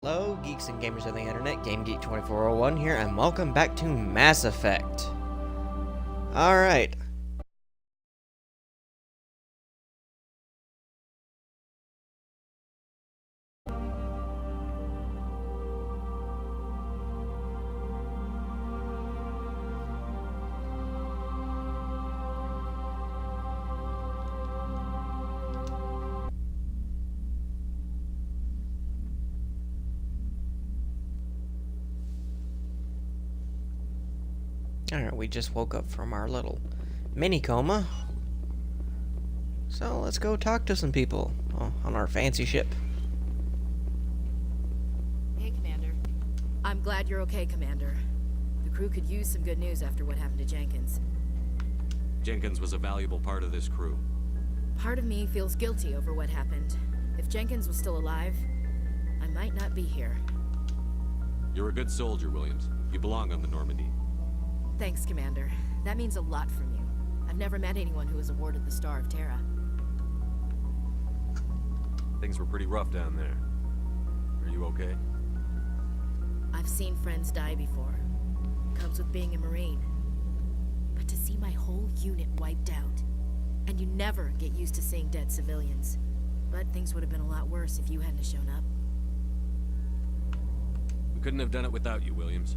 Hello, geeks and gamers of the internet, GameGeek2401 here, and welcome back to Mass Effect. Alright. Alright, we just woke up from our little mini coma. So let's go talk to some people on our fancy ship. Hey, Commander. I'm glad you're okay, Commander. The crew could use some good news after what happened to Jenkins. Jenkins was a valuable part of this crew. Part of me feels guilty over what happened. If Jenkins was still alive, I might not be here. You're a good soldier, Williams. You belong on the Normandy. Thanks, Commander. That means a lot from you. I've never met anyone who was awarded the Star of Terra. Things were pretty rough down there. Are you okay? I've seen friends die before. Comes with being a Marine. But to see my whole unit wiped out, and you never get used to seeing dead civilians. But things would have been a lot worse if you hadn't shown up. We couldn't have done it without you, Williams.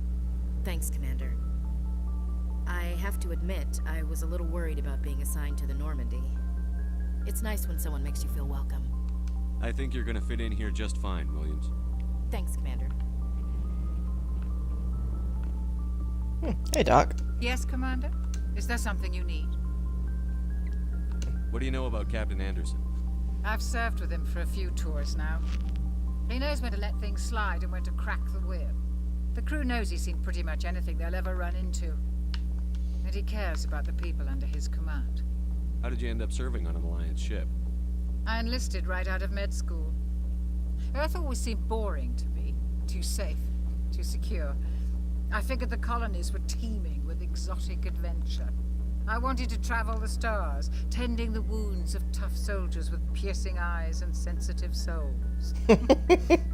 Thanks, Commander. I have to admit, I was a little worried about being assigned to the Normandy. It's nice when someone makes you feel welcome. I think you're gonna fit in here just fine, Williams. Thanks, Commander. Hey, Doc. Yes, Commander? Is there something you need? What do you know about Captain Anderson? I've served with him for a few tours now. He knows when to let things slide and when to crack the whip. The crew knows he's seen pretty much anything they'll ever run into. And he cares about the people under his command. How did you end up serving on an Alliance ship? I enlisted right out of med school. Earth always seemed boring to me. Too safe, too secure. I figured the colonies were teeming with exotic adventure. I wanted to travel the stars, tending the wounds of tough soldiers with piercing eyes and sensitive souls.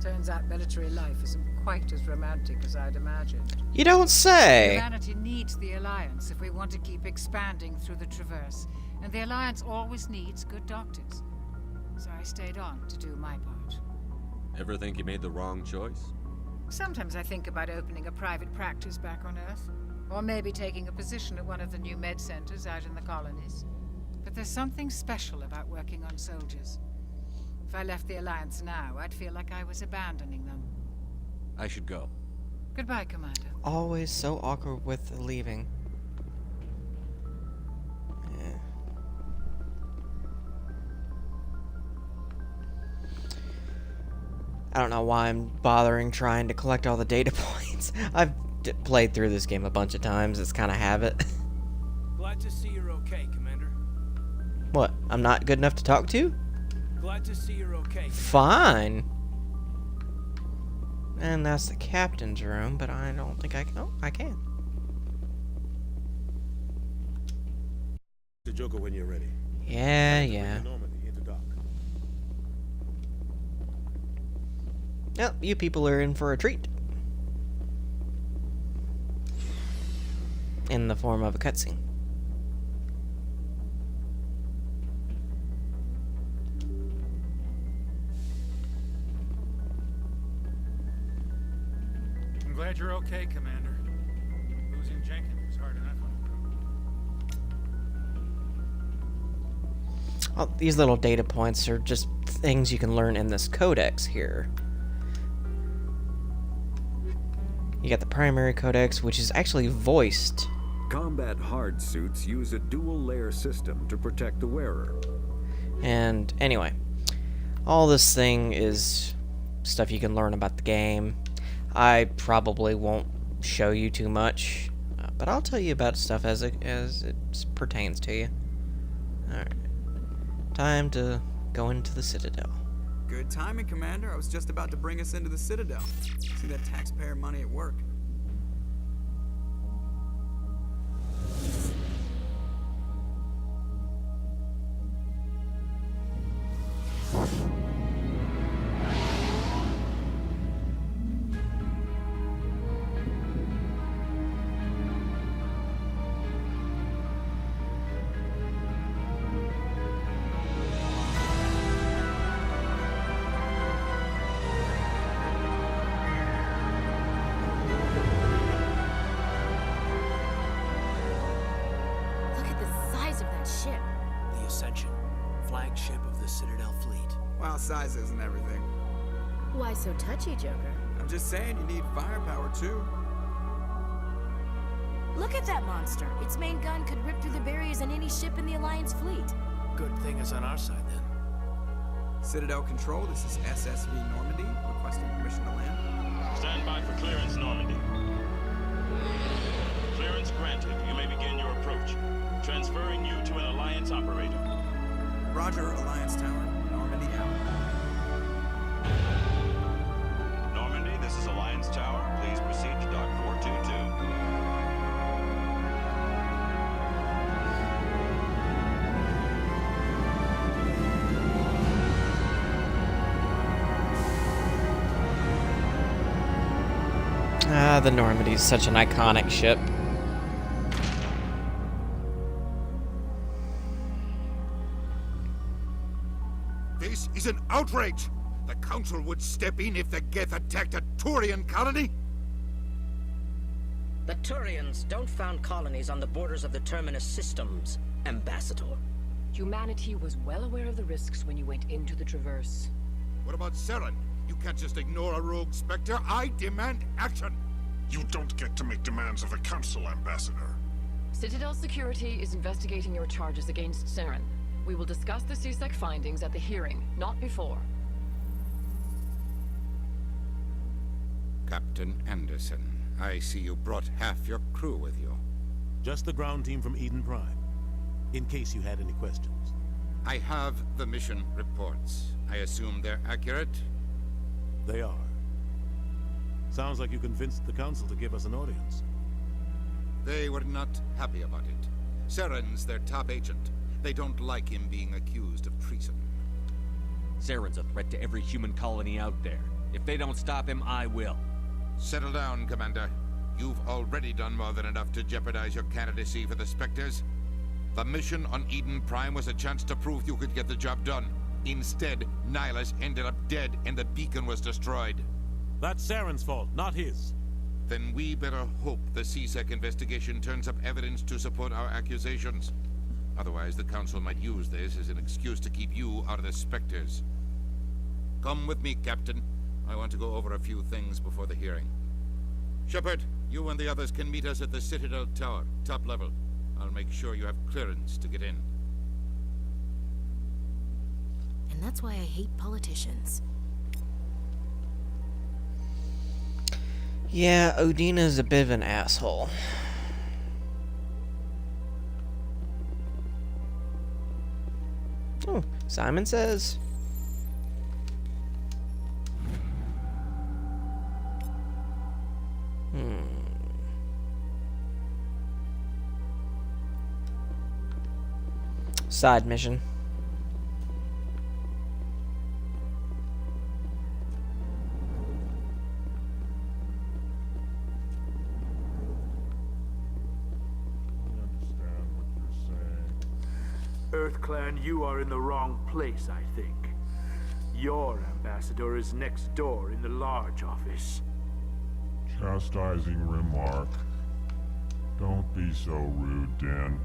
Turns out military life isn't quite as romantic as I'd imagined. You don't say! Humanity needs the Alliance if we want to keep expanding through the Traverse, and the Alliance always needs good doctors. So I stayed on to do my part. Ever think you made the wrong choice? Sometimes I think about opening a private practice back on Earth. Or maybe taking a position at one of the new med centers out in the colonies. But there's something special about working on soldiers. If I left the Alliance now, I'd feel like I was abandoning them. I should go. Goodbye, Commander. Always so awkward with leaving. Yeah. I don't know why I'm bothering trying to collect all the data points. I've played through this game a bunch of times. It's kind of habit. Glad to see you're okay, Commander. What? I'm not good enough to talk to? Glad to see you're okay. Fine. And that's the captain's room, but I don't think I can. Oh, I can. The Joker when you're ready. Yeah. Normandy into dock. Yep, you people are in for a treat. In the form of a cutscene. I'm glad you're okay, Commander. Losing Jenkins was hard enough on the crew. Oh, these little data points are just things you can learn in this codex here. You got the primary codex, which is actually voiced. Combat hard suits use a dual-layer system to protect the wearer. And anyway, all this thing is stuff you can learn about the game. I probably won't show you too much, but I'll tell you about stuff as it pertains to you. Alright. Time to go into the Citadel. Good timing, Commander. I was just about to bring us into the Citadel. See that taxpayer money at work. the Citadel fleet. Well, size isn't everything. Why so touchy, Joker? I'm just saying you need firepower too. Look at that monster. Its main gun could rip through the barriers in any ship in the Alliance fleet. Good thing it's on our side then. Citadel Control, this is SSV Normandy, requesting permission to land. Stand by for clearance, Normandy. Clearance granted. You may begin your approach. Transferring you to an Alliance operator. Roger, Alliance Tower, Normandy out. Normandy, this is Alliance Tower. Please proceed to Dock 422. Ah, the Normandy is such an iconic ship. This is an outrage! The Council would step in if the Geth attacked a Turian colony? The Turians don't found colonies on the borders of the Terminus systems, Ambassador. Humanity was well aware of the risks when you went into the Traverse. What about Saren? You can't just ignore a rogue Spectre. I demand action! You don't get to make demands of a Council, Ambassador. Citadel Security is investigating your charges against Saren. We will discuss the CSEC findings at the hearing, not before. Captain Anderson, I see you brought half your crew with you. Just the ground team from Eden Prime, in case you had any questions. I have the mission reports. I assume they're accurate? They are. Sounds like you convinced the Council to give us an audience. They were not happy about it. Saren's their top agent. They don't like him being accused of treason. Saren's a threat to every human colony out there. If they don't stop him, I will. Settle down, Commander. You've already done more than enough to jeopardize your candidacy for the Spectres. The mission on Eden Prime was a chance to prove you could get the job done. Instead, Nihilus ended up dead and the beacon was destroyed. That's Saren's fault, not his. Then we better hope the CSEC investigation turns up evidence to support our accusations. Otherwise, the Council might use this as an excuse to keep you out of the Spectres. Come with me, Captain. I want to go over a few things before the hearing. Shepard, you and the others can meet us at the Citadel Tower, top level. I'll make sure you have clearance to get in. And that's why I hate politicians. Yeah, Odina's a bit of an asshole. Oh, Simon says. Side mission. EarthClan, you are in the wrong place, I think. Your ambassador is next door in the large office. Chastising remark. Don't be so rude, Den.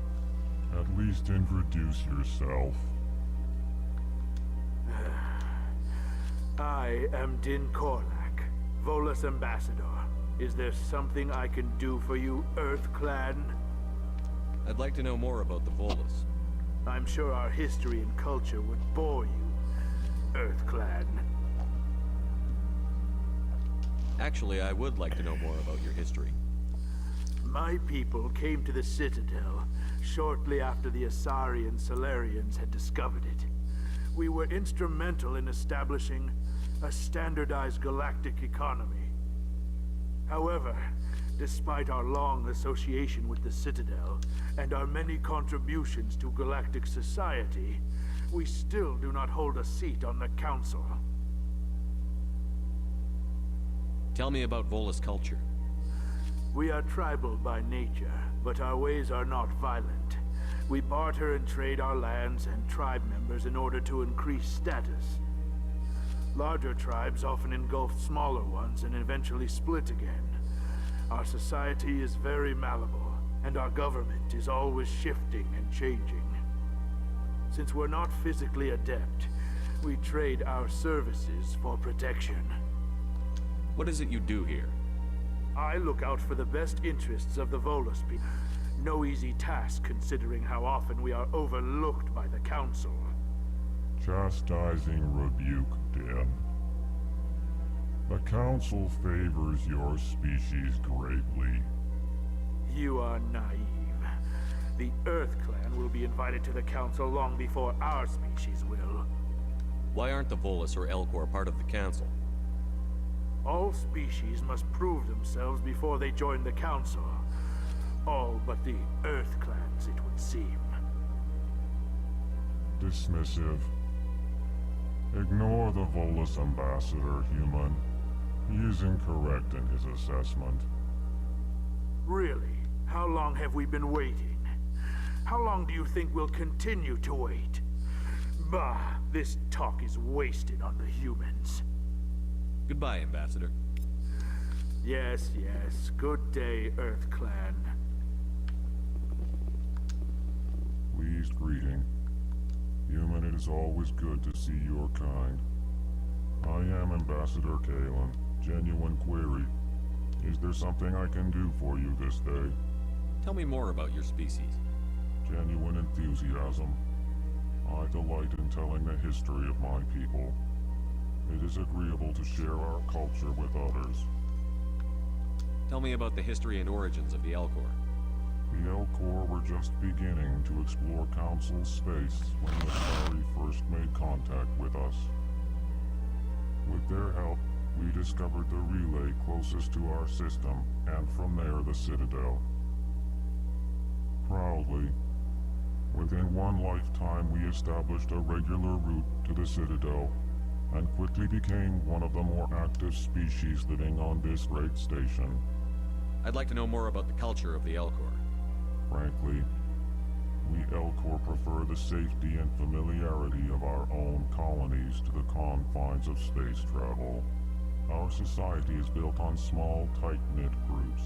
At least introduce yourself. I am Din Korlak, Volus ambassador. Is there something I can do for you, EarthClan? I'd like to know more about the Volus. I'm sure our history and culture would bore you, EarthClan. Actually, I would like to know more about your history. My people came to the Citadel shortly after the Asari and Solarians had discovered it. We were instrumental in establishing a standardized galactic economy. However, despite our long association with the Citadel and our many contributions to galactic society, we still do not hold a seat on the Council. Tell me about Volus culture. We are tribal by nature, but our ways are not violent. We barter and trade our lands and tribe members in order to increase status. Larger tribes often engulf smaller ones and eventually split again. Our society is very malleable, and our government is always shifting and changing. Since we're not physically adept, we trade our services for protection. What is it you do here? I look out for the best interests of the Volus people. No easy task considering how often we are overlooked by the Council. Chastising rebuke, Den. The Council favors your species greatly. You are naive. The Earth Clan will be invited to the Council long before our species will. Why aren't the Volus or Elcor part of the Council? All species must prove themselves before they join the Council. All but the Earth Clans, it would seem. Dismissive. Ignore the Volus ambassador, human. He is incorrect in his assessment. Really? How long have we been waiting? How long do you think we'll continue to wait? Bah, this talk is wasted on the humans. Goodbye, Ambassador. Yes, yes. Good day, Earth Clan. Pleased greeting. Human, it is always good to see your kind. I am Ambassador Kalen. Genuine query. Is there something I can do for you this day? Tell me more about your species. Genuine enthusiasm. I delight in telling the history of my people. It is agreeable to share our culture with others. Tell me about the history and origins of the Elcor. The Elcor were just beginning to explore Council space when the Asari first made contact with us. With their help, we discovered the relay closest to our system, and from there the Citadel. Proudly, within one lifetime we established a regular route to the Citadel, and quickly became one of the more active species living on this great station. I'd like to know more about the culture of the Elcor. Frankly, we Elcor prefer the safety and familiarity of our own colonies to the confines of space travel. Our society is built on small, tight-knit groups.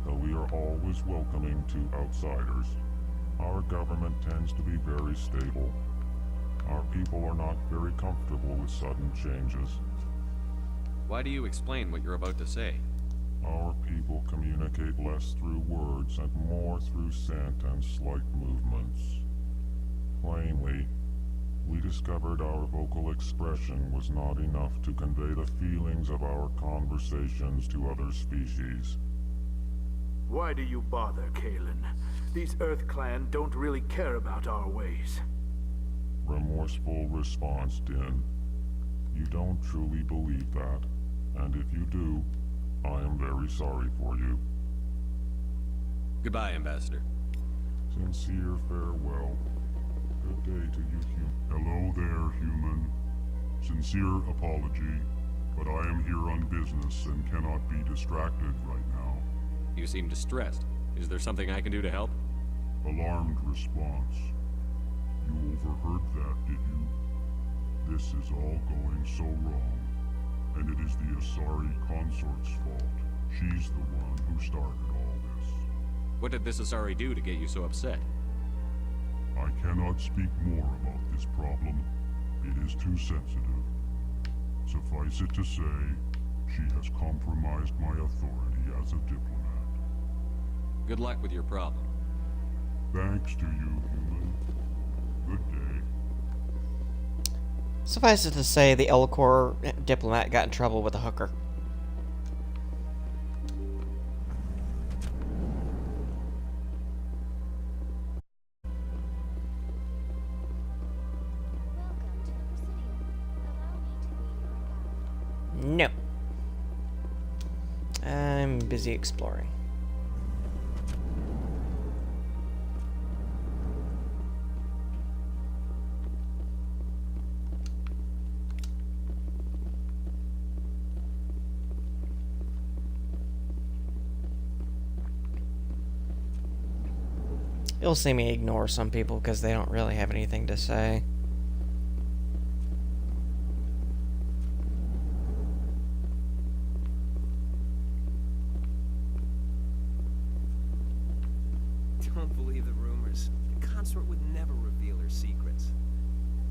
Though we are always welcoming to outsiders, our government tends to be very stable. Our people are not very comfortable with sudden changes. Why do you explain what you're about to say? Our people communicate less through words and more through scent and slight movements. Plainly, we discovered our vocal expression was not enough to convey the feelings of our conversations to other species. Why do you bother, Kalen? These Earth Clan don't really care about our ways. Remorseful response, Din. You don't truly believe that, and if you do, I am very sorry for you. Goodbye, Ambassador. Sincere farewell. Good day to you, human. Hello there, human. Sincere apology, but I am here on business and cannot be distracted right now. You seem distressed. Is there something I can do to help? Alarmed response. You overheard that, did you? This is all going so wrong. And it is the Asari consort's fault. She's the one who started all this. What did this Asari do to get you so upset? I cannot speak more about this problem. It is too sensitive. Suffice it to say, she has compromised my authority as a diplomat. Good luck with your problem. Thanks to you, human. Good day. Suffice it to say, the Elcor diplomat got in trouble with a hooker. No. I'm busy exploring. You'll see me ignore some people because they don't really have anything to say. Don't believe the rumors. yours. The consort would never reveal her secrets.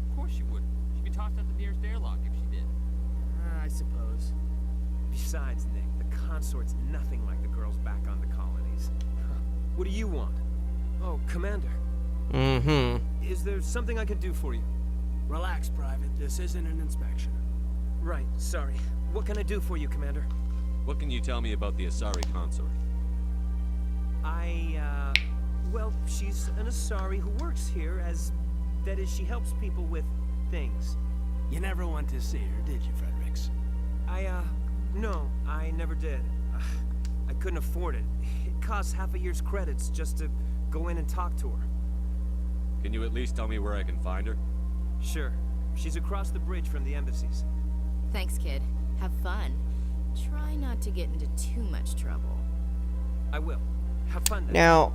Of course she would. She'd be tossed out the nearest airlock if she did. I suppose. Besides, Nick, the consort's nothing like the girls back on the colonies. What do you want? Oh, Commander. Mm-hmm. Is there something I can do for you? Relax, Private. This isn't an inspection. Right, sorry. What can I do for you, Commander? What can you tell me about the Asari consort? Well, she's an Asari who works here as... That is, she helps people with things. You never went to see her, did you, Fredericks? No, I never did. I couldn't afford it. It costs half a year's credits just to go in and talk to her. Can you at least tell me where I can find her? Sure. She's across the bridge from the embassies. Thanks, kid. Have fun. Try not to get into too much trouble. I will. Have fun then. Now,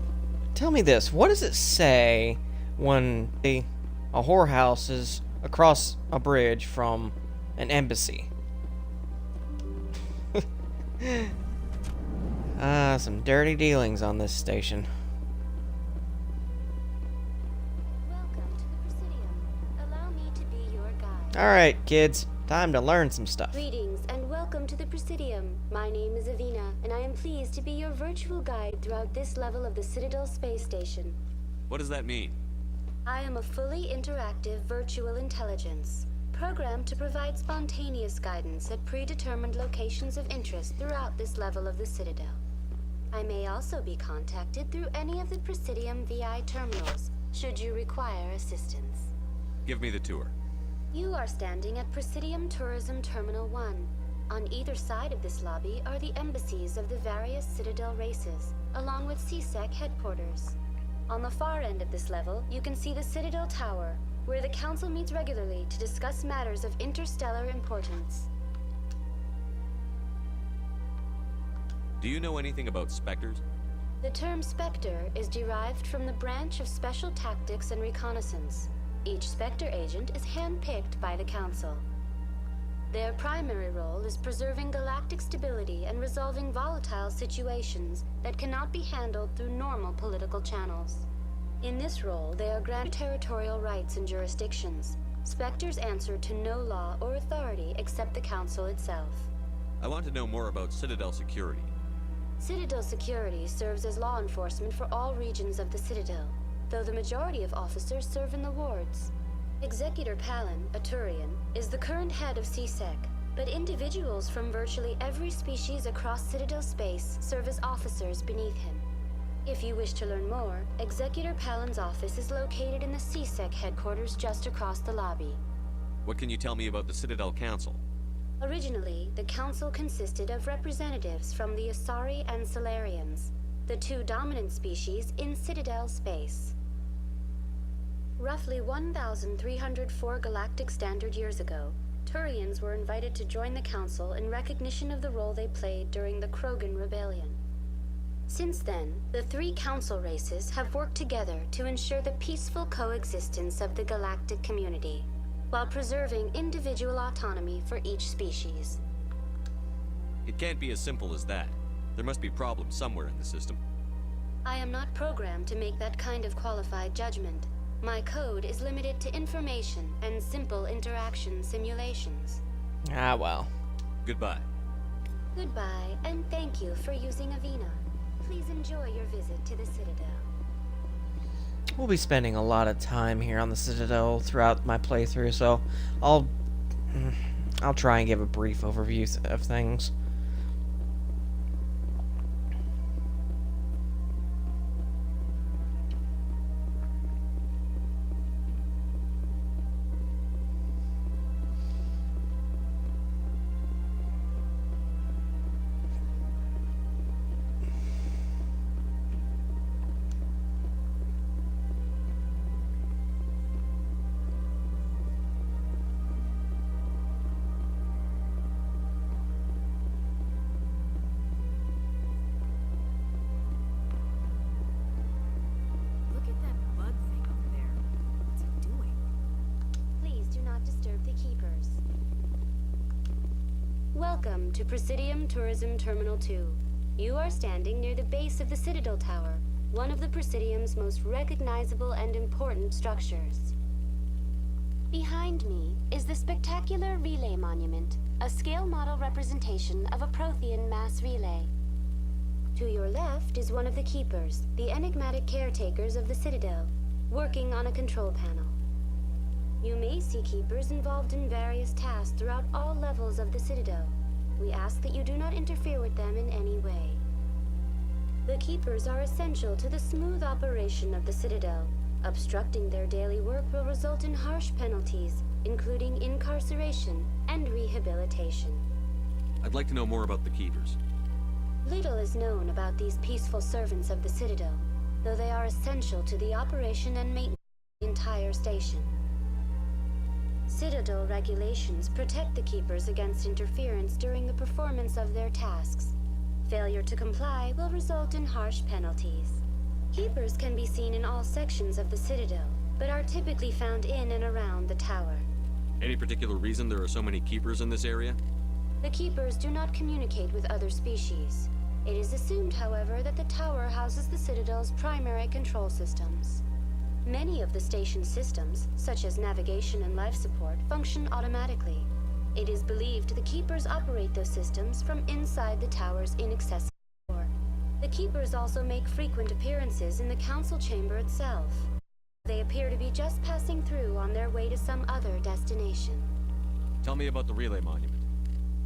tell me this. What does it say when a whorehouse is across a bridge from an embassy? Some dirty dealings on this station. Welcome to the Presidium. Allow me to be your guide. Alright, kids. Time to learn some stuff. Greetings and welcome to the Presidium. My name is Avina, and I am pleased to be your virtual guide throughout this level of the Citadel space station. What does that mean? I am a fully interactive virtual intelligence, programmed to provide spontaneous guidance at predetermined locations of interest throughout this level of the Citadel. I may also be contacted through any of the Presidium VI terminals, should you require assistance. Give me the tour. You are standing at Presidium Tourism Terminal 1. On either side of this lobby are the embassies of the various Citadel races, along with CSEC headquarters. On the far end of this level, you can see the Citadel Tower, where the Council meets regularly to discuss matters of interstellar importance. Do you know anything about Spectres? The term Spectre is derived from the branch of Special Tactics and Reconnaissance. Each Spectre agent is handpicked by the Council. Their primary role is preserving galactic stability and resolving volatile situations that cannot be handled through normal political channels. In this role, they are granted territorial rights and jurisdictions. Spectres answer to no law or authority except the Council itself. I want to know more about Citadel security. Citadel security serves as law enforcement for all regions of the Citadel, though the majority of officers serve in the wards. Executor Palin, a Turian, is the current head of CSEC, but individuals from virtually every species across Citadel space serve as officers beneath him. If you wish to learn more, Executor Palin's office is located in the CSEC headquarters just across the lobby. What can you tell me about the Citadel Council? Originally, the Council consisted of representatives from the Asari and Solarians, the two dominant species in Citadel space. Roughly 1,304 galactic standard years ago, Turians were invited to join the Council in recognition of the role they played during the Krogan Rebellion. Since then, the three Council races have worked together to ensure the peaceful coexistence of the galactic community, while preserving individual autonomy for each species. It can't be as simple as that. There must be problems somewhere in the system. I am not programmed to make that kind of qualified judgment. My code is limited to information and simple interaction simulations. Ah, well. Goodbye. Goodbye, and thank you for using Avina. Please enjoy your visit to the Citadel. We'll be spending a lot of time here on the Citadel throughout my playthrough, so I'll try and give a brief overview of things. Welcome to Presidium Tourism Terminal 2. You are standing near the base of the Citadel Tower, one of the Presidium's most recognizable and important structures. Behind me is the spectacular Relay Monument, a scale model representation of a Prothean mass relay. To your left is one of the Keepers, the enigmatic caretakers of the Citadel, working on a control panel. You may see Keepers involved in various tasks throughout all levels of the Citadel. We ask that you do not interfere with them in any way. The Keepers are essential to the smooth operation of the Citadel. Obstructing their daily work will result in harsh penalties, including incarceration and rehabilitation. I'd like to know more about the Keepers. Little is known about these peaceful servants of the Citadel, though they are essential to the operation and maintenance of the entire station. Citadel regulations protect the Keepers against interference during the performance of their tasks. Failure to comply will result in harsh penalties. Keepers can be seen in all sections of the Citadel, but are typically found in and around the tower. Any particular reason there are so many Keepers in this area? The Keepers do not communicate with other species. It is assumed, however, that the tower houses the Citadel's primary control systems. Many of the station's systems, such as navigation and life support, function automatically. It is believed the Keepers operate those systems from inside the tower's inaccessible door. The Keepers also make frequent appearances in the council chamber itself. They appear to be just passing through on their way to some other destination. Tell me about the Relay Monument.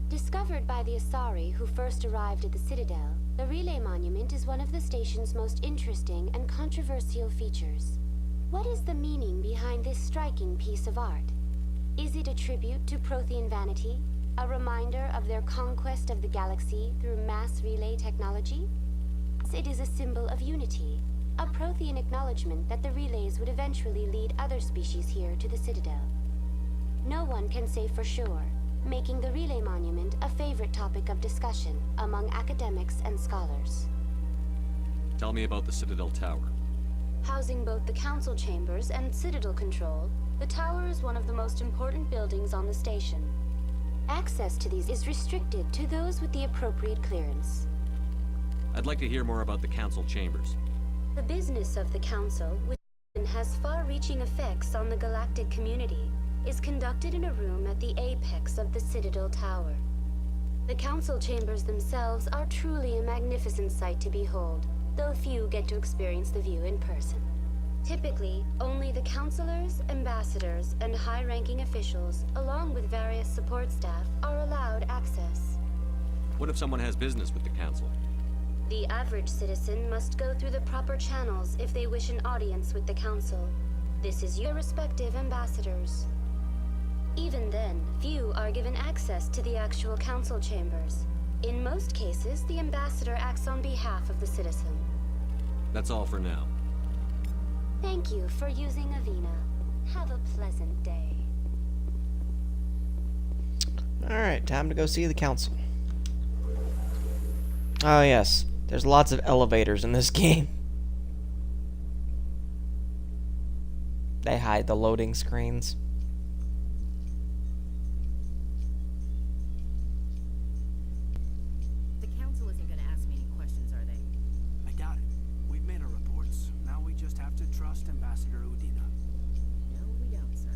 Discovered by the Asari who first arrived at the Citadel, the Relay Monument is one of the station's most interesting and controversial features. What is the meaning behind this striking piece of art? Is it a tribute to Prothean vanity? A reminder of their conquest of the galaxy through mass relay technology? It is a symbol of unity, a Prothean acknowledgement that the relays would eventually lead other species here to the Citadel. No one can say for sure, making the Relay Monument a favorite topic of discussion among academics and scholars. Tell me about the Citadel Tower. Housing both the council chambers and Citadel control, the tower is one of the most important buildings on the station. Access to these is restricted to those with the appropriate clearance. I'd like to hear more about the council chambers. The business of the council, which has far-reaching effects on the galactic community, is conducted in a room at the apex of the Citadel Tower. The council chambers themselves are truly a magnificent sight to behold, though few get to experience the view in person. Typically, only the councilors, ambassadors, and high-ranking officials, along with various support staff, are allowed access. What if someone has business with the council? The average citizen must go through the proper channels if they wish an audience with the council. This is your respective ambassadors. Even then, few are given access to the actual council chambers. In most cases, the ambassador acts on behalf of the citizen. That's all for now. Thank you for using Avina. Have a pleasant day. Alright, time to go see the council. Oh yes, there's lots of elevators in this game. They hide the loading screens. The council isn't going to ask me any questions, are they? I doubt it. We've made our reports. Now we just have to trust Ambassador Udina. No, we don't, sir.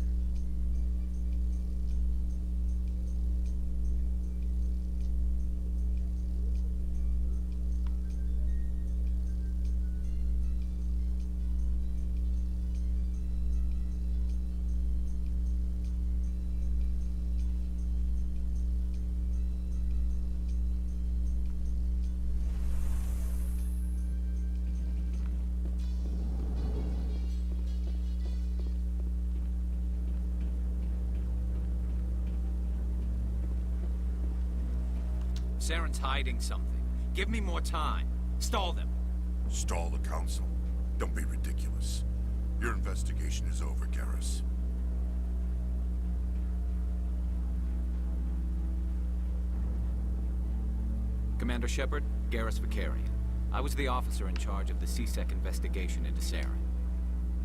Saren's hiding something. Give me more time. Stall them. Stall the council. Don't be ridiculous. Your investigation is over, Garrus. Commander Shepard, Garrus Vicarian. I was the officer in charge of the CSEC investigation into Saren.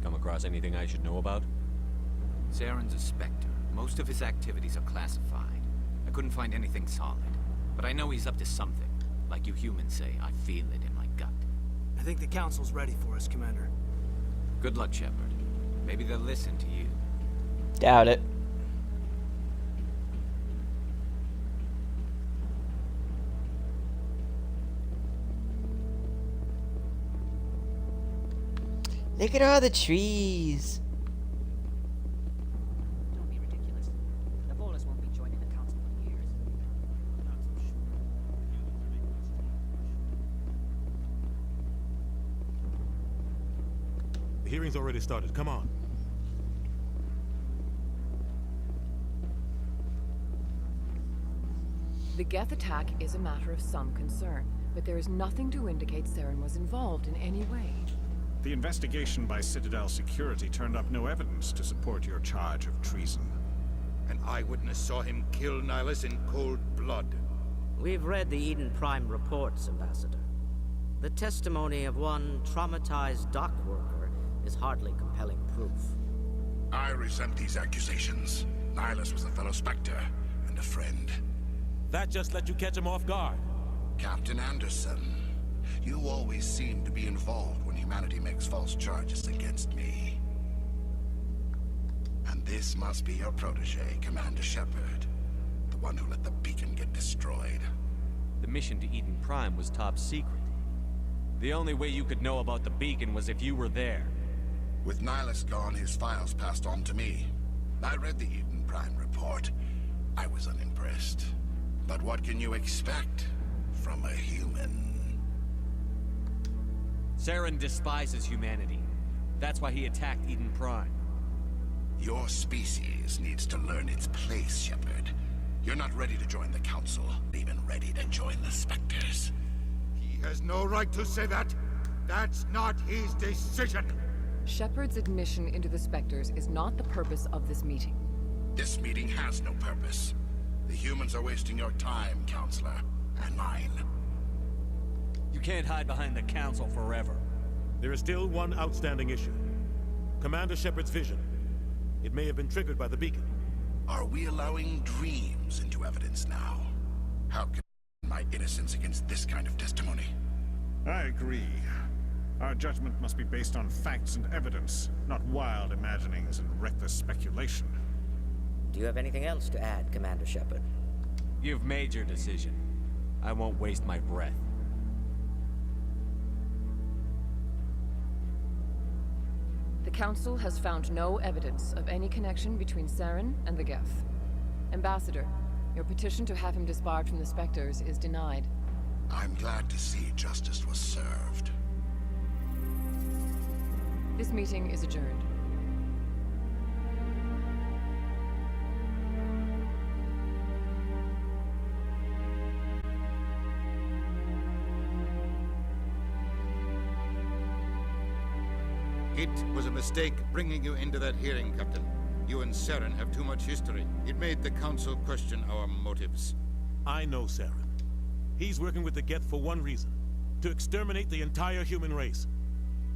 Come across anything I should know about? Saren's a Spectre. Most of his activities are classified. I couldn't find anything solid. But I know he's up to something. Like you humans say, I feel it in my gut. I think the Council's ready for us, Commander. Good luck, Shepard. Maybe they'll listen to you. Doubt it. Look at all the trees. Don't be ridiculous. The Volus won't be joining the Council for years. The hearing's already started. Come on. The Geth attack is a matter of some concern, but there is nothing to indicate Saren was involved in any way. The investigation by Citadel security turned up no evidence to support your charge of treason. An eyewitness saw him kill Nihilus in cold blood. We've read the Eden Prime reports, Ambassador. The testimony of one traumatized dock worker is hardly compelling proof. I resent these accusations. Nihilus was a fellow Spectre and a friend. That just let you catch him off guard. Captain Anderson, you always seem to be involved when humanity makes false charges against me. And this must be your protege, Commander Shepard. The one who let the beacon get destroyed. The mission to Eden Prime was top secret. The only way you could know about the beacon was if you were there. With Nihilus gone, his files passed on to me. I read the Eden Prime report. I was unimpressed. But what can you expect from a human? Saren despises humanity. That's why he attacked Eden Prime. Your species needs to learn its place, Shepard. You're not ready to join the Council, even ready to join the Spectres. He has no right to say that. That's not his decision. Shepard's admission into the Spectres is not the purpose of this meeting. This meeting has no purpose. The humans are wasting your time, Counselor, and mine. You can't hide behind the Council forever. There is still one outstanding issue. Commander Shepard's vision. It may have been triggered by the beacon. Are we allowing dreams into evidence now? How can my innocence against this kind of testimony? I agree. Our judgment must be based on facts and evidence, not wild imaginings and reckless speculation. Do you have anything else to add, Commander Shepard? You've made your decision. I won't waste my breath. The Council has found no evidence of any connection between Saren and the Geth. Ambassador, your petition to have him disbarred from the Spectres is denied. I'm glad to see justice was served. This meeting is adjourned. It was a mistake bringing you into that hearing, Captain. You and Saren have too much history. It made the Council question our motives. I know Saren. He's working with the Geth for one reason. To exterminate the entire human race.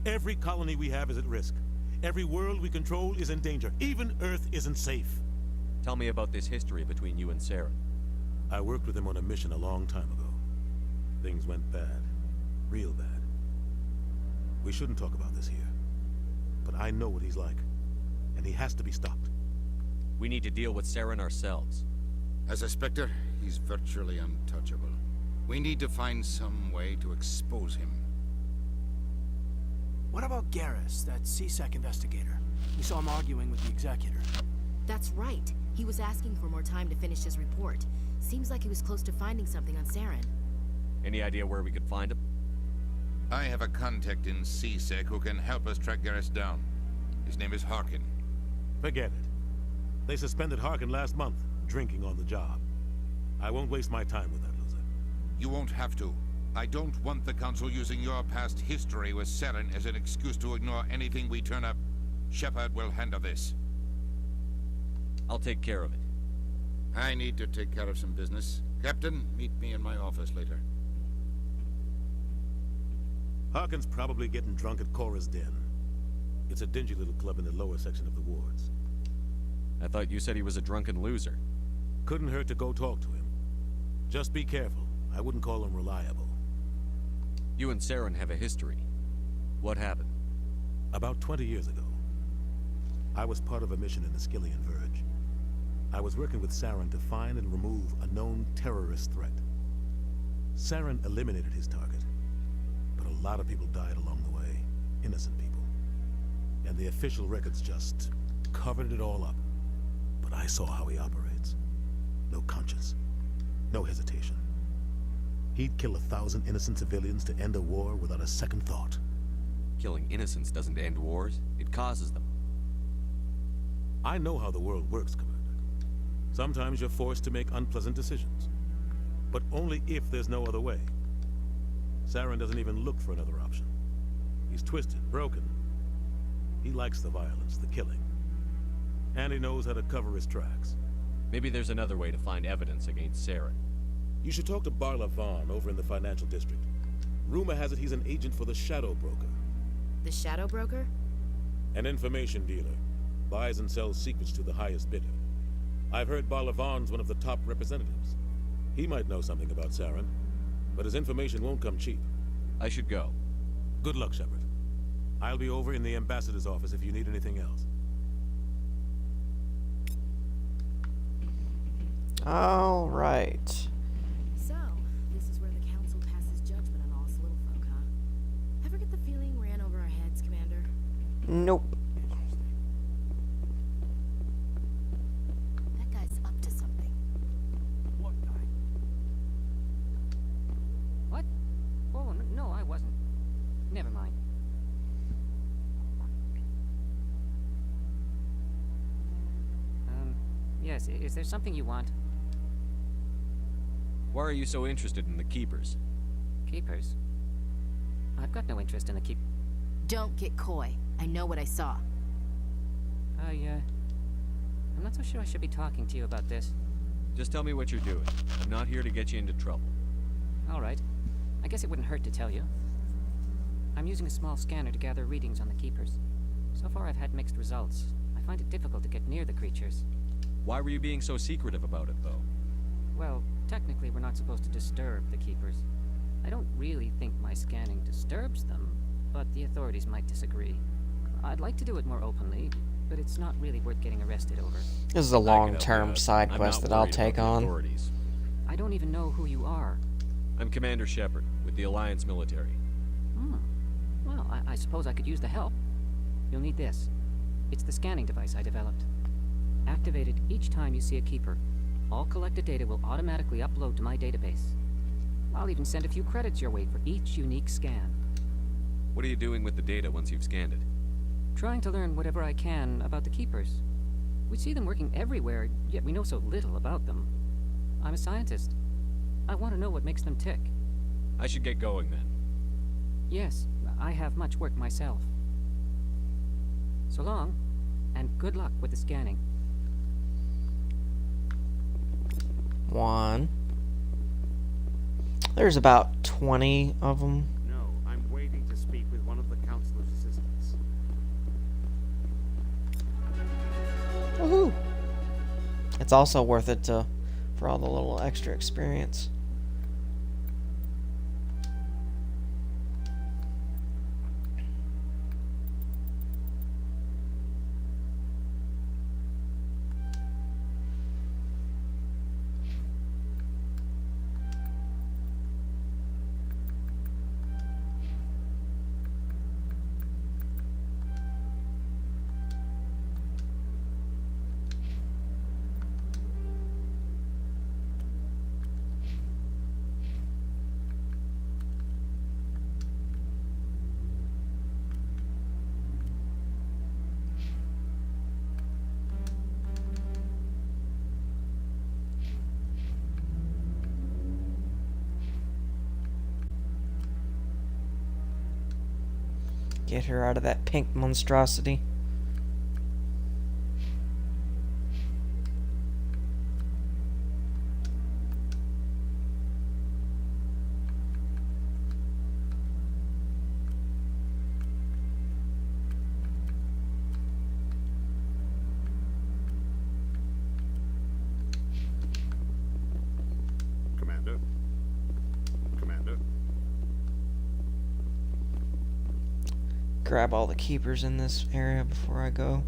Every colony we have is at risk. Every world we control is in danger. Even Earth isn't safe. Tell me about this history between you and Saren. I worked with him on a mission a long time ago. Things went bad. Real bad. We shouldn't talk about this here. But I know what he's like. And he has to be stopped. We need to deal with Saren ourselves. As a Spectre, he's virtually untouchable. We need to find some way to expose him. What about Garrus, that CSEC investigator? We saw him arguing with the Executor. That's right. He was asking for more time to finish his report. Seems like he was close to finding something on Saren. Any idea where we could find him? I have a contact in CSEC who can help us track Garrus down. His name is Harkin. Forget it. They suspended Harkin last month, drinking on the job. I won't waste my time with that loser. You won't have to. I don't want the Council using your past history with Saren as an excuse to ignore anything we turn up. Shepard will handle this. I'll take care of it. I need to take care of some business. Captain, meet me in my office later. Harkin's probably getting drunk at Cora's Den. It's a dingy little club in the lower section of the wards. I thought you said he was a drunken loser. Couldn't hurt to go talk to him. Just be careful. I wouldn't call him reliable. You and Saren have a history. What happened? About 20 years ago, I was part of a mission in the Skillian Verge. I was working with Saren to find and remove a known terrorist threat. Saren eliminated his target, but a lot of people died along the way, innocent people. And the official records just covered it all up. But I saw how he operates. No conscience, no hesitation. He'd kill 1,000 innocent civilians to end a war without a second thought. Killing innocents doesn't end wars, it causes them. I know how the world works, Commander. Sometimes you're forced to make unpleasant decisions. But only if there's no other way. Saren doesn't even look for another option. He's twisted, broken. He likes the violence, the killing. And he knows how to cover his tracks. Maybe there's another way to find evidence against Saren. You should talk to Barla Vaughn over in the financial district. Rumor has it he's an agent for the Shadow Broker. The Shadow Broker? An information dealer. Buys and sells secrets to the highest bidder. I've heard Barla Vaughn's one of the top representatives. He might know something about Saren, but his information won't come cheap. I should go. Good luck, Shepard. I'll be over in the ambassador's office if you need anything else. All right. So, this is where the Council passes judgment on all us little folk, huh? Ever get the feeling ran over our heads, Commander? Nope. That guy's up to something. What guy? What? Oh, no, I wasn't. Never mind. Yes, is there something you want? Why are you so interested in the Keepers? Keepers? I've got no interest in the keep... Don't get coy. I know what I saw. I'm not so sure I should be talking to you about this. Just tell me what you're doing. I'm not here to get you into trouble. All right. I guess it wouldn't hurt to tell you. I'm using a small scanner to gather readings on the Keepers. So far I've had mixed results. I find it difficult to get near the creatures. Why were you being so secretive about it, though? Well, technically we're not supposed to disturb the Keepers. I don't really think my scanning disturbs them, but the authorities might disagree. I'd like to do it more openly, but it's not really worth getting arrested over. This is a long-term side quest that I'll take on. I don't even know who you are. I'm Commander Shepard, with the Alliance military. Well, I suppose I could use the help. You'll need this. It's the scanning device I developed. Activated each time you see a Keeper. All collected data will automatically upload to my database. I'll even send a few credits your way for each unique scan. What are you doing with the data once you've scanned it? Trying to learn whatever I can about the Keepers. We see them working everywhere, yet we know so little about them. I'm a scientist. I want to know what makes them tick. I should get going then. Yes, I have much work myself. So long, and good luck with the scanning. 1. There's about 20 of them. No, I'm waiting to speak with one of the Councilor's assistants. Woohoo! It's also worth it for all the little extra experience. Get her out of that pink monstrosity. Commander? Commander? grab all the keepers in this area before I go.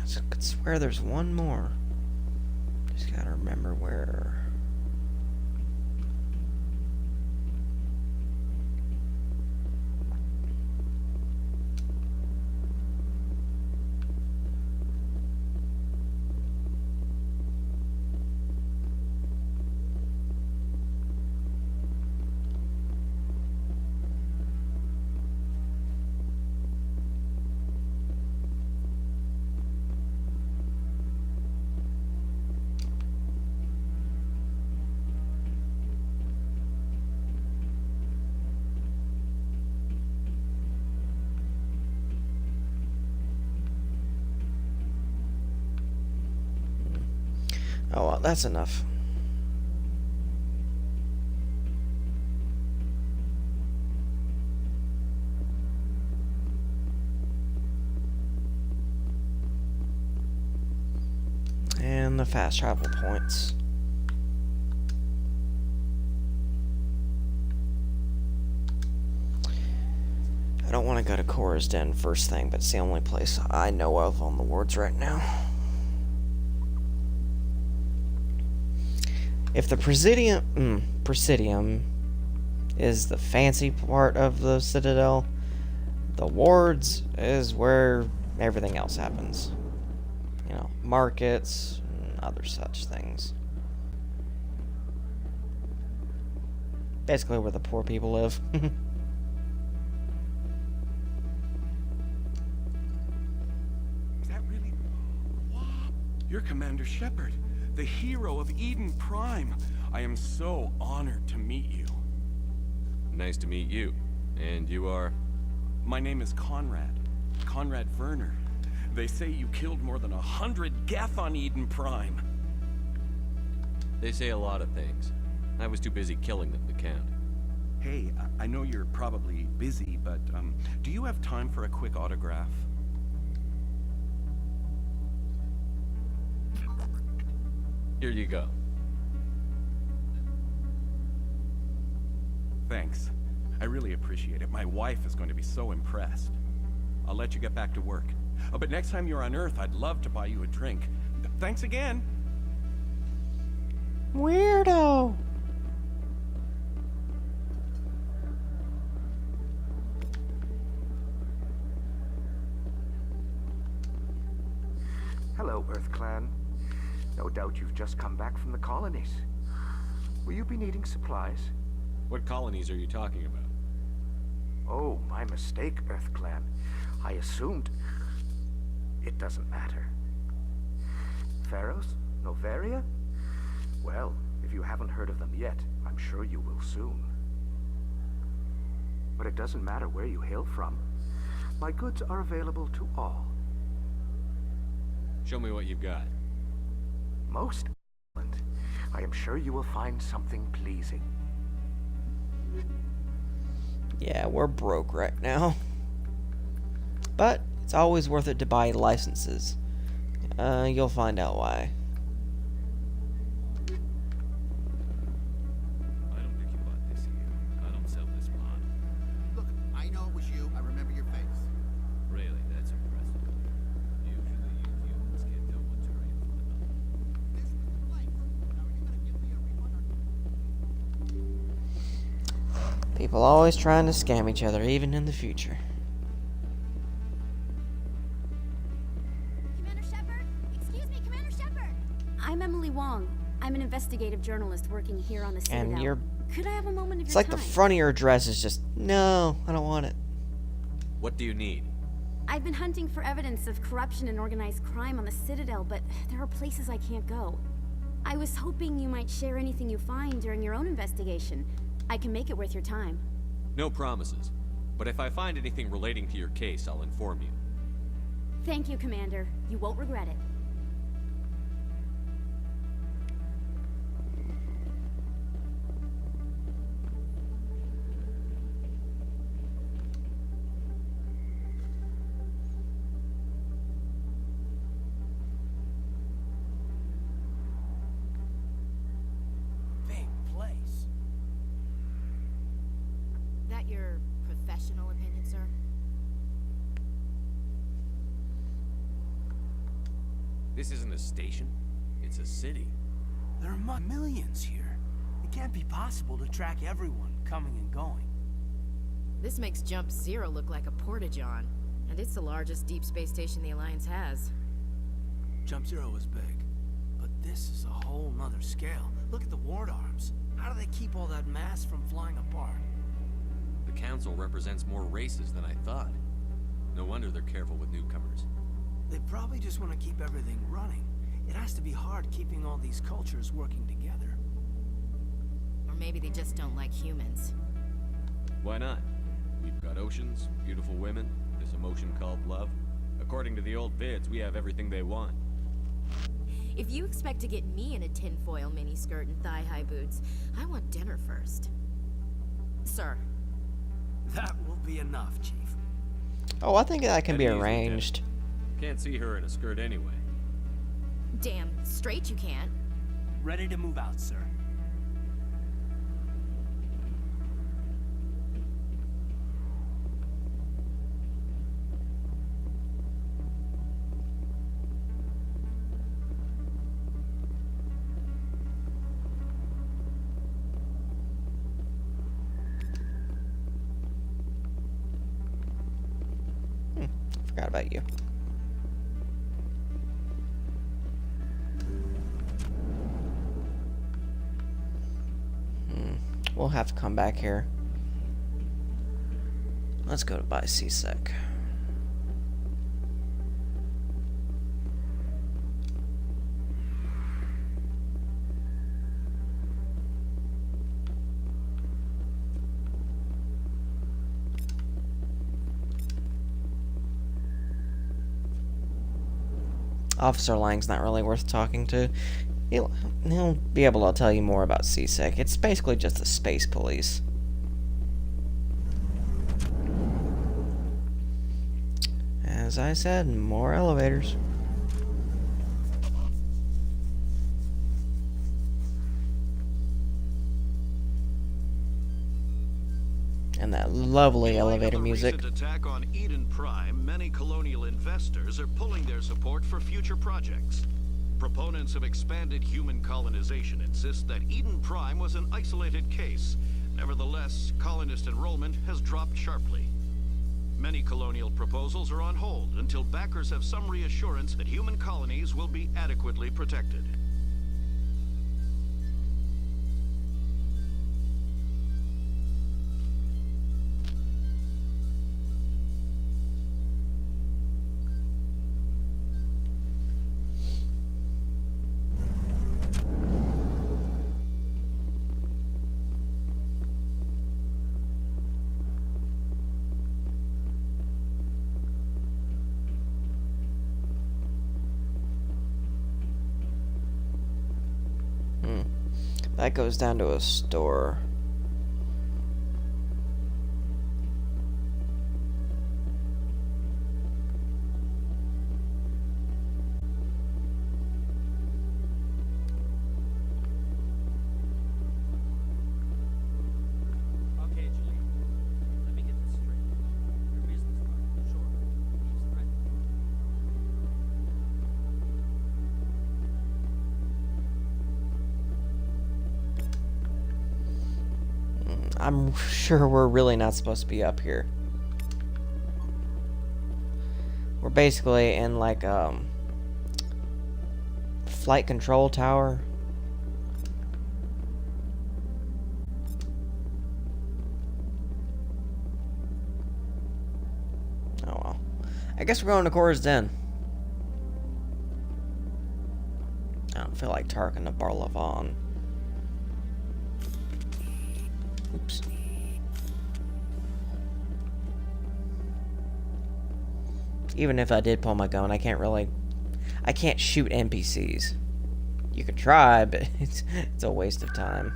I could swear there's one more. Just gotta remember where. Oh, well, that's enough. And the fast travel points. I don't want to go to Cora's Den first thing, but it's the only place I know of on the wards right now. If the Presidium is the fancy part of the Citadel, the wards is where everything else happens. You know, markets and other such things. Basically where the poor people live. Is that really... What? You're Commander Shepard, the hero of Eden Prime. I am so honored to meet you. Nice to meet you. And you are? My name is Conrad. Conrad Werner. They say you killed more than 100 Geth on Eden Prime. They say a lot of things. I was too busy killing them to count. Hey, I know you're probably busy, but do you have time for a quick autograph? Here you go. Thanks. I really appreciate it. My wife is going to be so impressed. I'll let you get back to work. But next time you're on Earth, I'd love to buy you a drink. Thanks again. Weirdo. Hello, Earth Clan. No doubt you've just come back from the colonies. Will you be needing supplies? What colonies are you talking about? Oh, my mistake, Earth Clan. I assumed... It doesn't matter. Pharaohs? Novaria? Well, if you haven't heard of them yet, I'm sure you will soon. But it doesn't matter where you hail from. My goods are available to all. Show me what you've got. Most excellent. I am sure you will find something pleasing. Yeah, we're broke right now. But it's always worth it to buy licenses. You'll find out why. I don't think you bought this here. I don't sell this mod. Look, I know it was you. I remember your face. Really, that's impressive. Usually you humans get no one's right in front of them. This was the place. Now, are you gonna give me a refund or... People always trying to scam each other, even in the future. Commander Shepard? Excuse me, Commander Shepard! I'm Emily Wong. I'm an investigative journalist working here on the Citadel. And you're... Could I have a moment of It's your like time? the front of your address is just, no, I don't want it. What do you need? I've been hunting for evidence of corruption and organized crime on the Citadel, but there are places I can't go. I was hoping you might share anything you find during your own investigation. I can make it worth your time. No promises. But if I find anything relating to your case, I'll inform you. Thank you, Commander. You won't regret it. Big place. That your professional opinion, sir? This isn't a station. It's a city. There are millions here. It can't be possible to track everyone coming and going. This makes Jump Zero look like a porta-john, and it's the largest deep space station the Alliance has. Jump Zero is big, but this is a whole nother scale. Look at the ward arms. How do they keep all that mass from flying apart? The Council represents more races than I thought. No wonder they're careful with newcomers. They probably just want to keep everything running. It has to be hard keeping all these cultures working together. Or maybe they just don't like humans. Why not? We've got oceans, beautiful women, this emotion called love. According to the old vids, we have everything they want. If you expect to get me in a tinfoil miniskirt and thigh-high boots, I want dinner first. Sir. That will be enough, Chief. Oh, I think that can be Easy, Ken. arranged. Can't see her in a skirt anyway. Damn straight you can't. Ready to move out, sir. Forgot about you. We'll have to come back here. Let's go to buy C-Sec. Officer Lang's not really worth talking to. He'll be able to tell you more about C-Sec. It's basically just the space police. As I said, more elevators. And that lovely elevator music. Recent attack on Eden Prime, many colonial investors are pulling their support for future projects. Proponents of expanded human colonization insist that Eden Prime was an isolated case. Nevertheless, colonist enrollment has dropped sharply. Many colonial proposals are on hold until backers have some reassurance that human colonies will be adequately protected. That goes down to a store. Okay, Julie. Let me get this straight. Your business partner, sure, he's threatened you. I'm sure we're really not supposed to be up here. We're basically in like flight control tower. Oh well. I guess we're going to Cora's Den. I don't feel like talking to Barlavon. Oops. Even if I did pull my gun, I can't shoot NPCs. You could try, but it's a waste of time.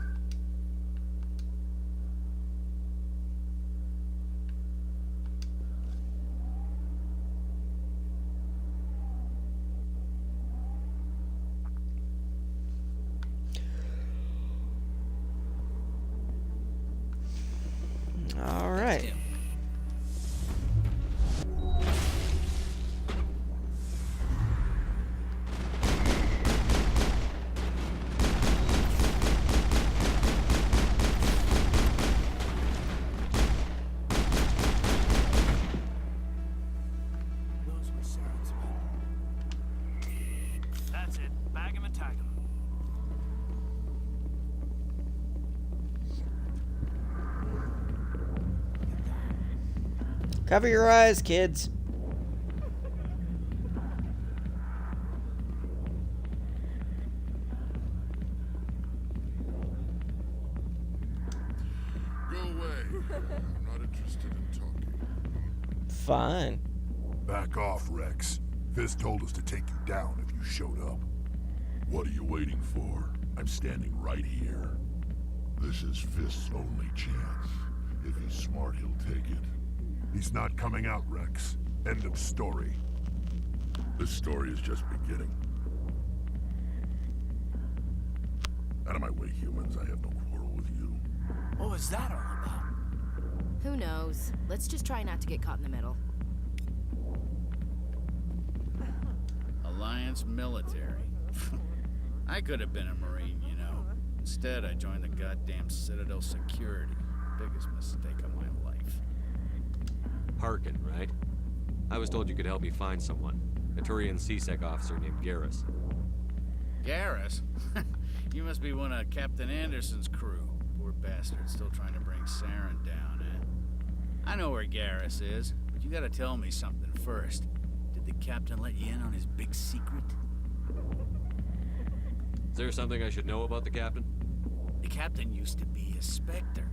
All right. Those were Saren's men. That's it. Bag him and tag him. Cover your eyes, kids. Go away. I'm not interested in talking. Fine. Back off, Rex. Fizz told us to take you down if you showed up. What are you waiting for? I'm standing right here. This is Fizz's only chance. If he's smart, he'll take it. He's not coming out, Rex. End of story. This story is just beginning. Out of my way, humans. I have no quarrel with you. What was that all about? Who knows? Let's just try not to get caught in the middle. Alliance military. I could have been a Marine, you know. Instead, I joined the goddamn Citadel security. Biggest mistake of my life. Harkin, right? I was told you could help me find someone. A Turian CSEC officer named Garrus. Garrus? You must be one of Captain Anderson's crew. Poor bastard, still trying to bring Saren down, eh? I know where Garrus is, but you gotta tell me something first. Did the captain let you in on his big secret? Is there something I should know about the captain? The captain used to be a Spectre.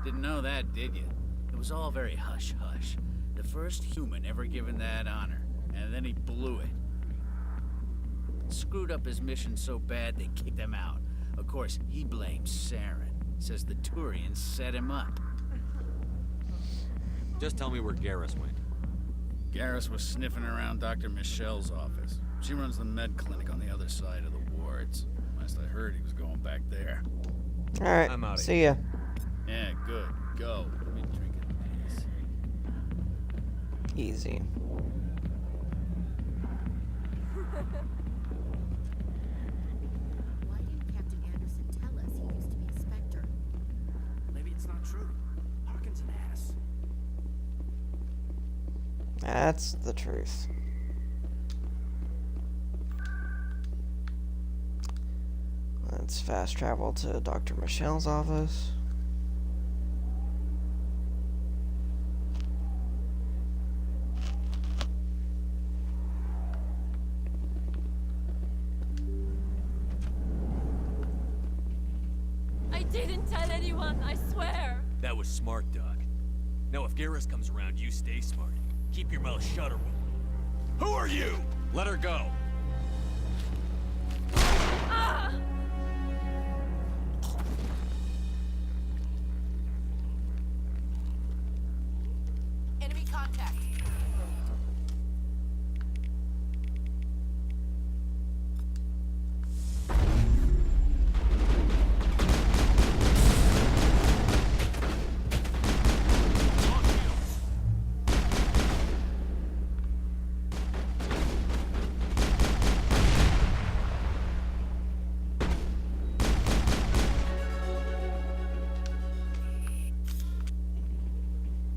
Didn't know that, did you? It was all very hush-hush. The first human ever given that honor, and then he blew it. Screwed up his mission so bad they kicked him out. Of course, he blames Saren. Says the Turians set him up. Just tell me where Garrus went. Garrus was sniffing around Dr. Michelle's office. She runs the med clinic on the other side of the wards. Last I heard, he was going back there. Alright, I'm out. see ya. Yeah, good. Go. Let me drink in peace. Easy. Why didn't Captain Anderson tell us he used to be a Spectre? Maybe it's not true. Harkin's an ass. That's the truth. Let's fast travel to Dr. Michelle's office. I didn't tell anyone, I swear. That was smart, Doc. Now if Garrus comes around, you stay smart. Keep your mouth shut or we'll... Who are you? Let her go. Ah! Enemy contact.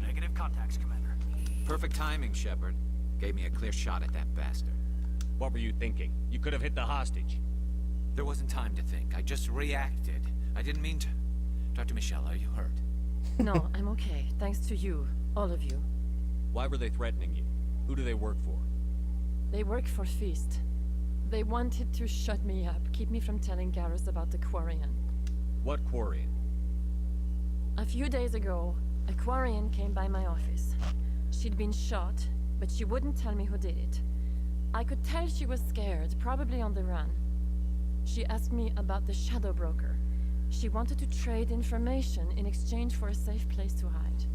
Negative contacts, Commander. Perfect timing, Shepard. Gave me a clear shot at that bastard. What were you thinking? You could have hit the hostage. There wasn't time to think. I just reacted. I didn't mean to... Dr. Michelle, are you hurt? No, I'm okay. Thanks to you. All of you. Why were they threatening you? Who do they work for? They work for Feast. They wanted to shut me up, keep me from telling Garrus about the Quarian. What Quarian? A few days ago, a Quarian came by my office. She'd been shot, but she wouldn't tell me who did it. I could tell she was scared, probably on the run. She asked me about the Shadow Broker. She wanted to trade information in exchange for a safe place to hide.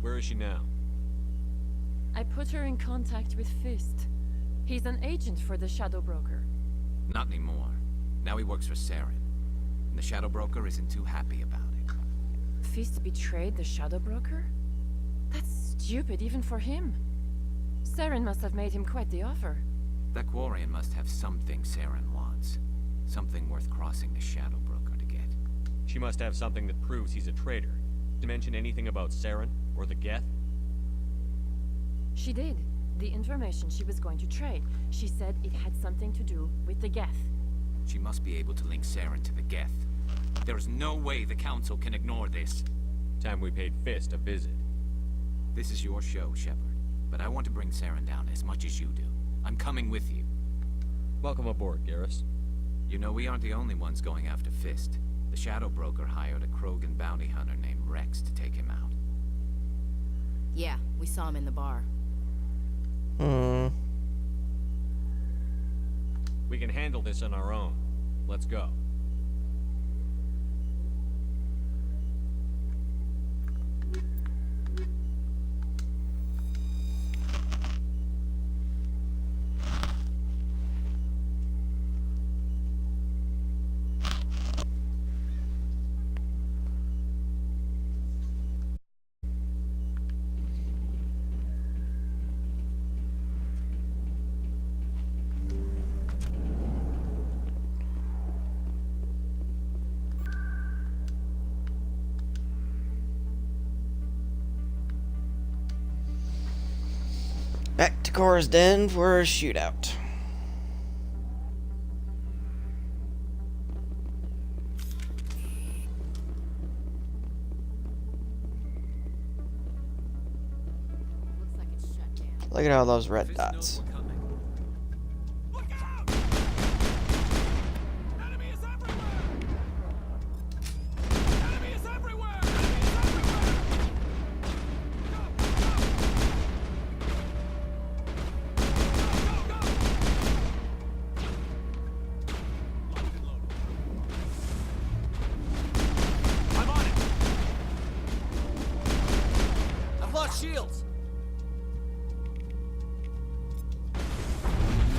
Where is she now? I put her in contact with Fist. He's an agent for the Shadow Broker. Not anymore. Now he works for Saren. And the Shadow Broker isn't too happy about it. Fist betrayed the Shadow Broker? That's stupid even for him. Saren must have made him quite the offer. That Quarian must have something Saren wants. Something worth crossing the Shadow Broker to get. She must have something that proves he's a traitor. Did you mention anything about Saren or the Geth? She did. The information she was going to trade. She said it had something to do with the Geth. She must be able to link Saren to the Geth. There's no way the Council can ignore this. Time we paid Fist a visit. This is your show, Shepard. But I want to bring Saren down as much as you do. I'm coming with you. Welcome aboard, Garrus. You know, we aren't the only ones going after Fist. The Shadow Broker hired a Krogan bounty hunter named Rex to take him out. Yeah, we saw him in the bar. We can handle this on our own. Let's go. Back to Cora's Den for a shootout. Looks like it's shut down. Look at all those red dots. Shields!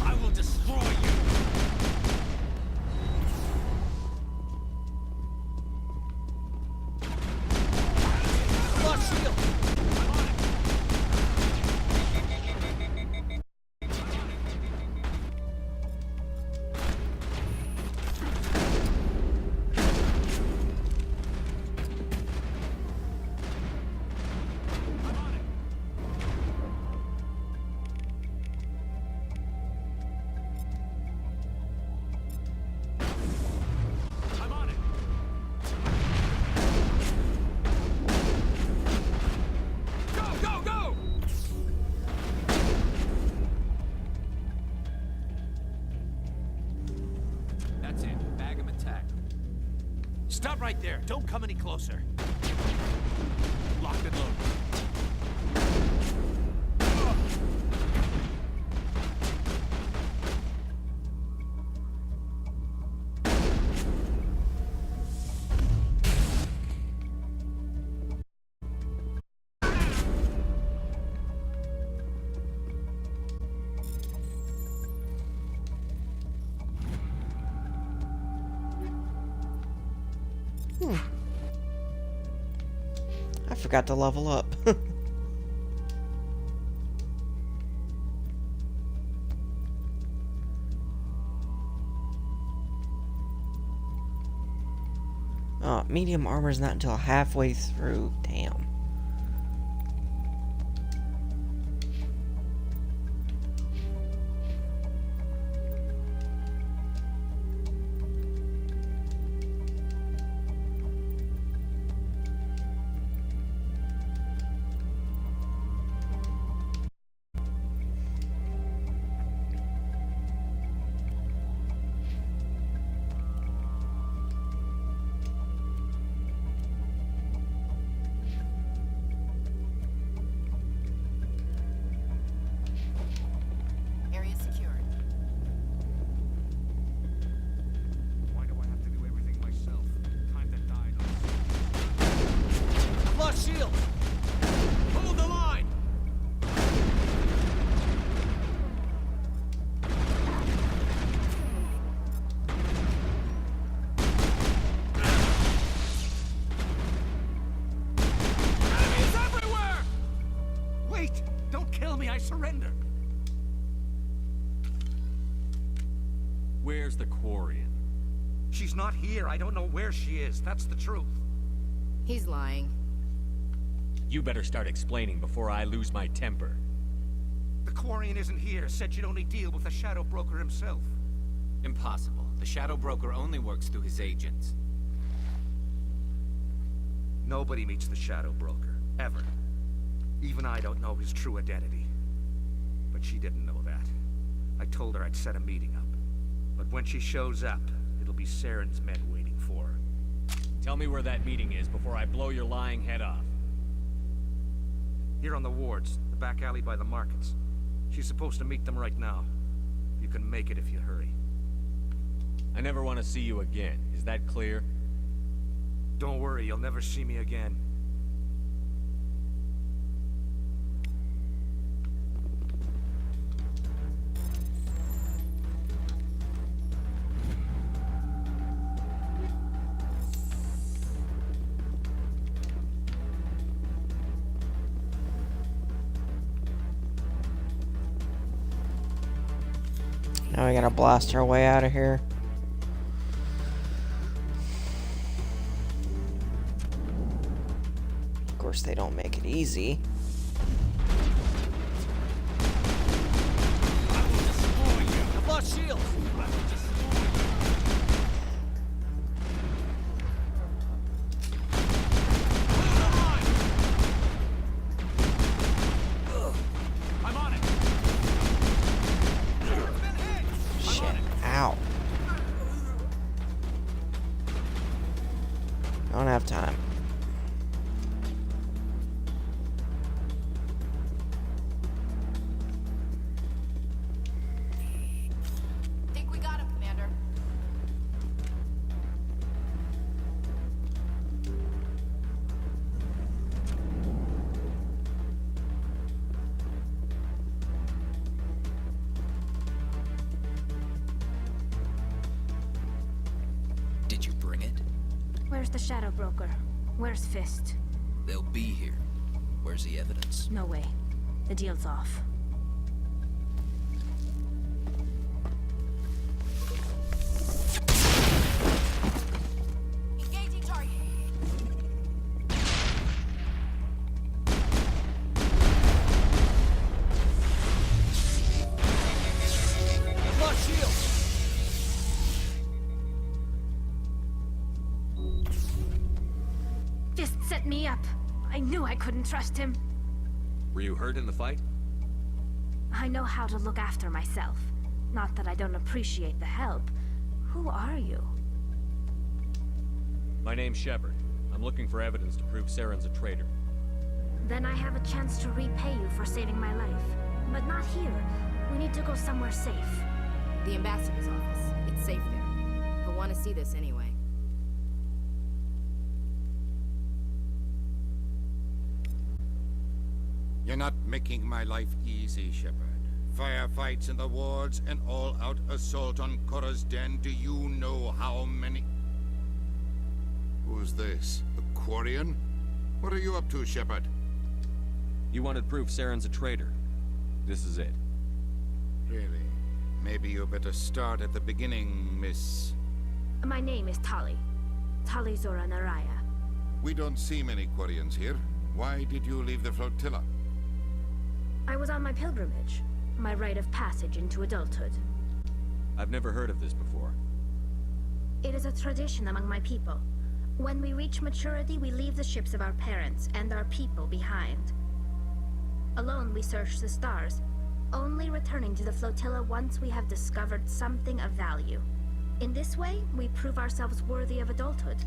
I will destroy you! Lost shield! I'm on it! Stop right there. Don't come any closer. Locked and loaded. I forgot to level up. Oh, medium armor's not until halfway through. Damn. Where's the Quarian? She's not here. I don't know where she is. That's the truth. He's lying. You better start explaining before I lose my temper. The Quarian isn't here. Said you'd only deal with the Shadow Broker himself. Impossible. The Shadow Broker only works through his agents. Nobody meets the Shadow Broker. Ever. Even I don't know his true identity. But she didn't know that. I told her I'd set a meeting up. But when she shows up, it'll be Saren's men waiting for her. Tell me where that meeting is before I blow your lying head off. Here on the wards, the back alley by the markets. She's supposed to meet them right now. You can make it if you hurry. I never want to see you again. Is that clear? Don't worry, you'll never see me again. Now we gotta blast our way out of here. Of course, they don't make it easy. I've lost shields! I'm on it! Shit. Ow. I don't have time. Think we got him, Commander. Did you bring it? Where's the Shadow Broker? Where's Fist? They'll be here. Where's the evidence? No way. The deal's off. Engaging target. I've lost shields! Fist set me up. I knew I couldn't trust him. Were you hurt in the fight? I know how to look after myself. Not that I don't appreciate the help. Who are you? My name's Shepard. I'm looking for evidence to prove Saren's a traitor. Then I have a chance to repay you for saving my life. But not here. We need to go somewhere safe. The ambassador's office. It's safe there. He'll want to see this anyway. You're not making my life easy, Shepard. Firefights in the wards, an all-out assault on Korra's den. Do you know how many... Who's this? The Quarian? What are you up to, Shepard? You wanted proof Saren's a traitor. This is it. Really? Maybe you better start at the beginning, Miss... My name is Tali. Tali Zora Naraya. We don't see many Quarians here. Why did you leave the flotilla? I was on my pilgrimage. My rite of passage into adulthood. I've never heard of this before. It is a tradition among my people. When we reach maturity, we leave the ships of our parents and our people behind. Alone, we search the stars, only returning to the flotilla once we have discovered something of value. In this way, we prove ourselves worthy of adulthood.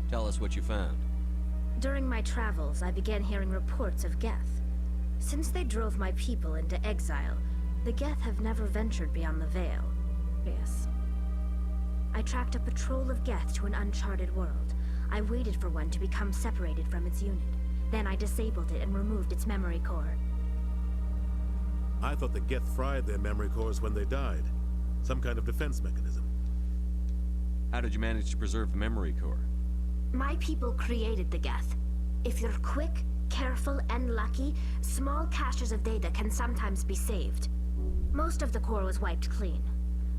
Tell us what you found. During my travels, I began hearing reports of Geth. Since they drove my people into exile, the Geth have never ventured beyond the Veil. Yes. I tracked a patrol of Geth to an uncharted world. I waited for one to become separated from its unit. Then I disabled it and removed its memory core. I thought the Geth fried their memory cores when they died. Some kind of defense mechanism. How did you manage to preserve the memory core? My people created the Geth. If you're quick, careful, and lucky, small caches of data can sometimes be saved. Most of the core was wiped clean.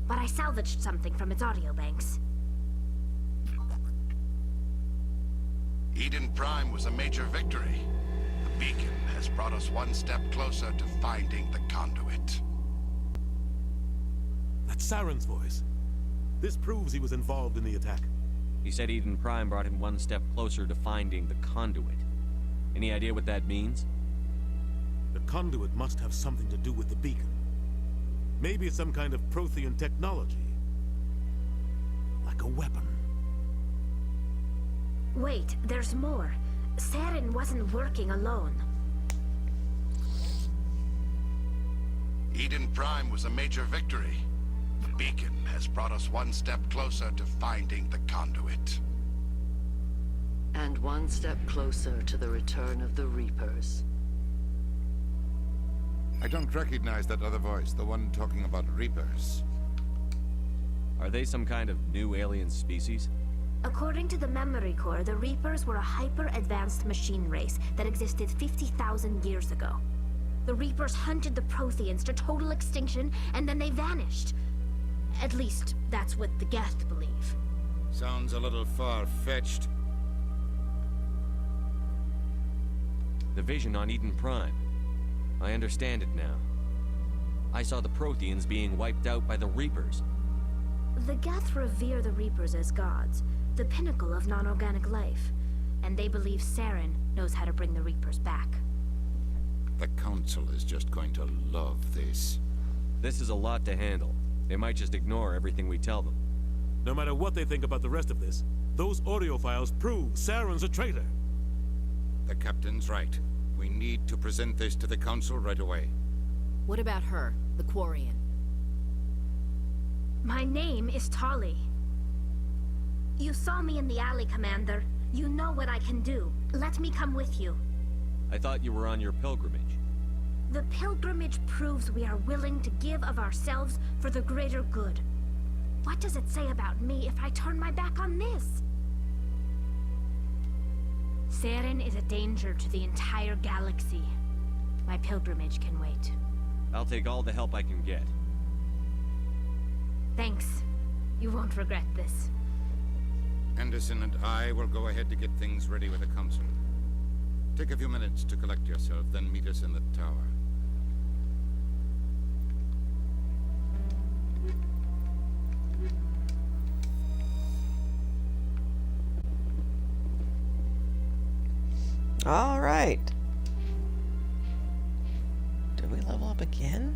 but I salvaged something from its audio banks. Eden Prime was a major victory. The beacon has brought us one step closer to finding the conduit. That's Saren's voice. This proves he was involved in the attack. He said Eden Prime brought him one step closer to finding the conduit. Any idea what that means? The conduit must have something to do with the beacon. Maybe it's some kind of Prothean technology. Like a weapon. Wait, there's more. Saren wasn't working alone. Eden Prime was a major victory. The beacon has brought us one step closer to finding the conduit. And one step closer to the return of the Reapers. I don't recognize that other voice, the one talking about Reapers. Are they some kind of new alien species? According to the Memory Core, the Reapers were a hyper-advanced machine race that existed 50,000 years ago. The Reapers hunted the Protheans to total extinction, and then they vanished. At least, that's what the Geth believe. Sounds a little far-fetched. The vision on Eden Prime. I understand it now. I saw the Protheans being wiped out by the Reapers. The Geth revere the Reapers as gods, the pinnacle of non-organic life. And they believe Saren knows how to bring the Reapers back. The Council is just going to love this. This is a lot to handle. They might just ignore everything we tell them. No matter what they think about the rest of this, those audio files prove Saren's a traitor. The Captain's right. We need to present this to the Council right away. What about her, the Quarian? My name is Tali. You saw me in the alley, Commander. You know what I can do. Let me come with you. I thought you were on your pilgrimage. The pilgrimage proves we are willing to give of ourselves for the greater good. What does it say about me if I turn my back on this? Saren is a danger to the entire galaxy. My pilgrimage can wait. I'll take all the help I can get. Thanks. You won't regret this. Anderson and I will go ahead to get things ready with the Council. Take a few minutes to collect yourself, then meet us in the tower. All right. Did we level up again?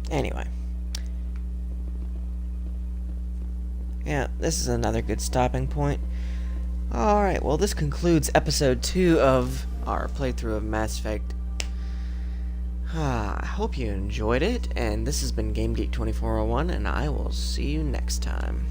Anyway. Yeah, this is another good stopping point. Alright, well this concludes episode 2 of our playthrough of Mass Effect. I hope you enjoyed it, and this has been GameGeek 2401, and I will see you next time.